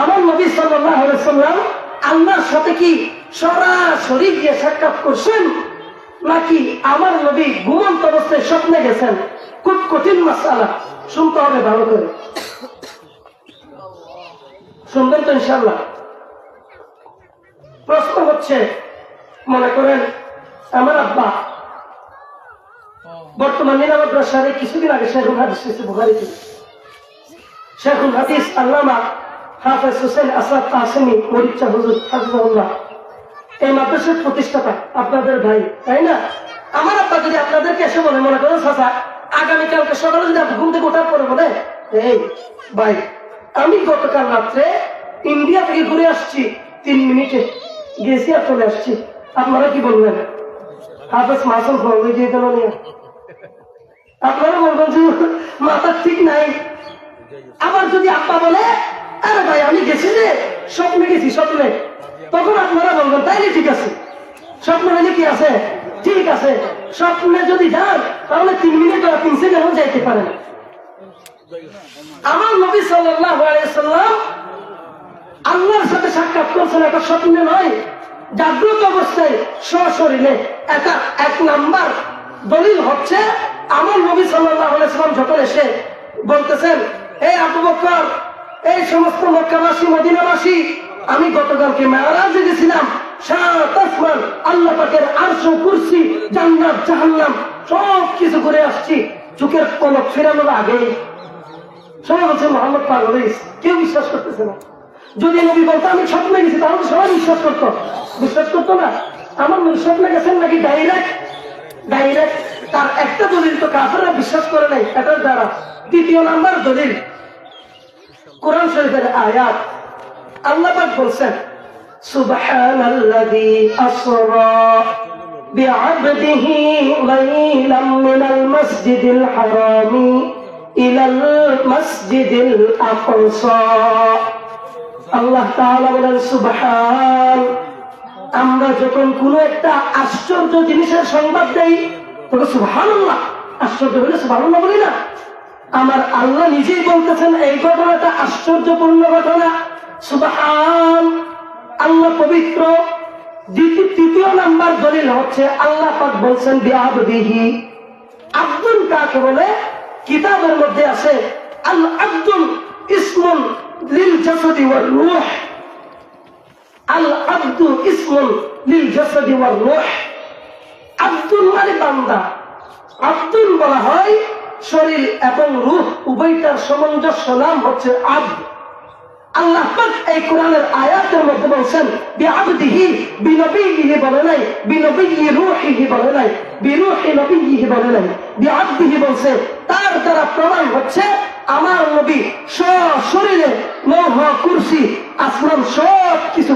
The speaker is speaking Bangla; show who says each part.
Speaker 1: আমার নবী সাল্লাল্লাহু আলাইহি ওয়াসাল্লাম আল্লাহর সাথে কি সরাসরি গিয়ে সাক্ষাৎ করছেন, নাকি আমার নবী ঘুমন্ত অবস্থায় স্বপ্নে গেছেন? খুব কঠিন মাসআলা, শুনতে হবে ভালো করে। শুনবেন তো ইনশাআল্লাহ? প্রশ্ন হচ্ছে, মনে করেন আমার আব্বা বর্তমান নিরাপদ সাথে কিছুদিন আগে শেখুল হাদিস বুখারীতে শেখুল হাদিস আল্লামা হাফেজ হোসেন আসাদ তাহসিনী মরিচা হুজুর হাফিজাহুল্লাহ, এই মাদ্রাসার প্রতিষ্ঠাতা আপনাদের ভাই, তাই না? আমার আব্বা যদি আপনাদেরকে এসে বলে, মনে করেন চাচা আগামীকালকে সকালে যদি আপনি ঘুম থেকে ওঠার পরে বলে, এই ভাই আমি গতকাল রাত্রে ইন্ডিয়া থেকে ঘুরে আসছি, 3 মিনিটে গেছি আর চলে আসছি, আপনারা কি বলবেন? হাফেজ মাসুম ফরবে দিয়ে দিল নিয়ে আপনারা বলবেন যে মাথা ঠিক নাই। আবার যদি আব্বা বলে, আরে ভাই আমি গেছি যে স্বপ্নে গেছি, স্বপ্নে, তখন আপনারা বলবেন তাইলে ঠিক আছে, স্বপ্নে হলে কি আছে, ঠিক আছে। স্বপ্নে যদি যান তাহলে 3 মিনিট বা 3 সেকেন্ড যাইতে পারেন। আমার নবী সাল্লাল্লাহু আলাইহি সাল্লাম আল্লাহর সাথে সাক্ষাৎ করছেন, একটা স্বপ্নে নয়, জাগ্রত অবস্থায় সশরীরে। এক নাম্বার দলিল হচ্ছে আমার নবী সাল্লাল্লাহু আলাইহি সাল্লাম যখন এসে বলতেছেন, এই আবু বকর, এই সমস্ত মক্কাবাসী মদিনাবাসী, আমি গতকালকে মেরাজে গেছিলাম, 7 আসমান, আল্লাহ পাকের আরশ, কুরসি, জান্নাত, জাহান্নাম সব কিছু করে আসছি, চোখের পলক ফেরানোর আগে। সবাই বলছে মুহাম্মদ পাগল হয়েছে, কেউ বিশ্বাস করতেছে না। যদি নবী বলতো আমি স্বপ্নে গেছি, তাহলে সবাই বিশ্বাস করতো না। আমার নবী স্বপ্নে গেছেন নাকি ডাইরেক্ট? তার একটা দলিল তো কাফেররা বিশ্বাস করে নাই, এটার দ্বারা। দ্বিতীয় নাম্বার দলিল কোরআন শরীফের আয়াত, আল্লাহ পাক বলছেন, সুবহানাল্লাযী আসরা বিআবদিহি লাইলাম মিনাল মাসজিদিল হারামি ইলাল মাসজিদিল আকসা। আল্লাহ তাআলা বলেন সুবহান, আমরা যখন কোন একটা আশ্চর্য জিনিসের সংবাদ দেই তখন সুবহানাল্লাহ, আশ্চর্য হলে সুবহানাল্লাহ বলি না? আমার আল্লাহ নিজেই বলতেছেন এই ঘটনাটা আশ্চর্যপূর্ণ ঘটনা, সুবহান, আল্লাহ পবিত্র। তৃতীয় নাম্বার দলিল হচ্ছে আল্লাহ পাক বলছেন বিআবদিহি, আব্দুল কাকে বলে? কিতাবের মধ্যে আছে আল আব্দুল ইসমুন লিল জাসাদি ওয়ার রূহ, আল আব্দু ইসমুন লিল জাসাদি ওয়ার রূহ। আব্দুল মানে বান্দা, আব্দুল বলা হয় শরীর এবং রূহ উভয়টার সামঞ্জস্য নাম হচ্ছে আব্দ। আল্লাহ পাক এই কোরআনের আয়াতের মধ্যে বলছেন বিআবদিহি, বিনবিয়িহি বলে নাই, বিনবিয়্যি রূহিহি বলে নাই, বিরূহি নবিয়্যিহি বলে নাই, বিআবদিহি বলছে। তার দ্বারা প্রমাণ হচ্ছে আমার নবী সশরীরে লৌহ, কুরসি, আসমান সব কিছু